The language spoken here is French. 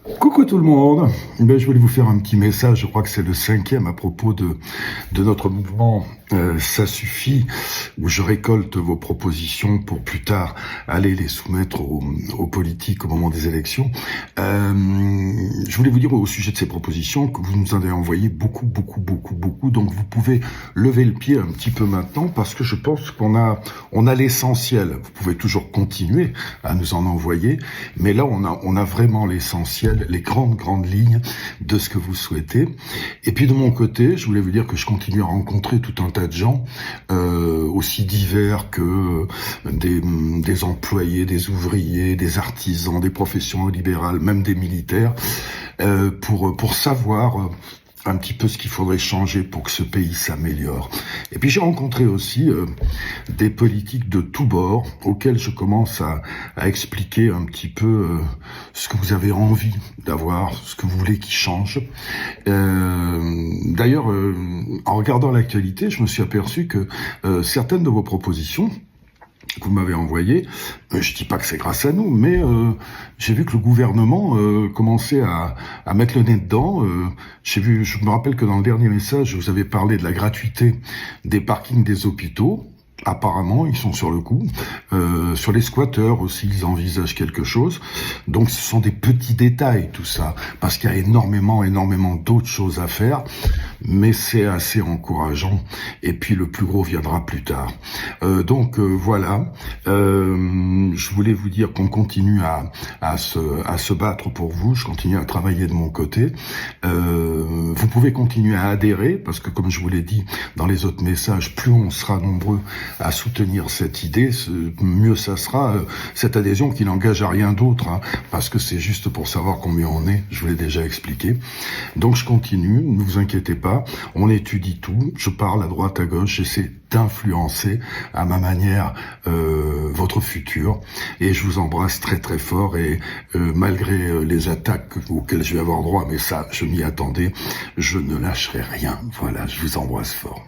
Coucou tout le monde. Je voulais vous faire un petit message. Je crois que c'est le 5e à propos de notre mouvement Ça suffit, où je récolte vos propositions pour plus tard aller les soumettre aux politiques au moment des élections. Je voulais vous dire au sujet de ces propositions que vous nous en avez envoyé beaucoup. Donc vous pouvez lever le pied un petit peu maintenant parce que je pense qu'on a l'essentiel. Vous pouvez toujours continuer à nous en envoyer, mais là on a vraiment l'essentiel, les grandes lignes de ce que vous souhaitez. Et puis de mon côté, je voulais vous dire que je continue à rencontrer tout un tas de gens, aussi divers que des employés, des ouvriers, des artisans, des professions libérales, même des militaires, pour savoir un petit peu ce qu'il faudrait changer pour que ce pays s'améliore. Et puis j'ai rencontré aussi des politiques de tous bords auxquels je commence à expliquer un petit peu ce que vous avez envie d'avoir, ce que vous voulez qui change. D'ailleurs, en regardant l'actualité, je me suis aperçu que certaines de vos propositions que vous m'avez envoyé, je dis pas que c'est grâce à nous, mais j'ai vu que le gouvernement commençait à mettre le nez dedans. Je me rappelle que dans le dernier message, vous avez parlé de la gratuité des parkings des hôpitaux. Apparemment, ils sont sur le coup. Sur les squatteurs aussi, ils envisagent quelque chose. Donc, ce sont des petits détails, tout ça, parce qu'il y a énormément d'autres choses à faire, mais c'est assez encourageant. Et puis, le plus gros viendra plus tard. Voilà. Je voulais vous dire qu'on continue à se battre pour vous. Je continue à travailler de mon côté. Vous pouvez continuer à adhérer, parce que comme je vous l'ai dit dans les autres messages, plus on sera nombreux à soutenir cette idée, mieux ça sera. Cette adhésion qui n'engage à rien d'autre, parce que c'est juste pour savoir combien on est, je vous l'ai déjà expliqué. Donc je continue, ne vous inquiétez pas, on étudie tout, je parle à droite, à gauche, j'essaie d'influencer à ma manière votre futur, et je vous embrasse très fort, et malgré les attaques auxquelles je vais avoir droit, mais ça, je m'y attendais, je ne lâcherai rien. Voilà, je vous embrasse fort.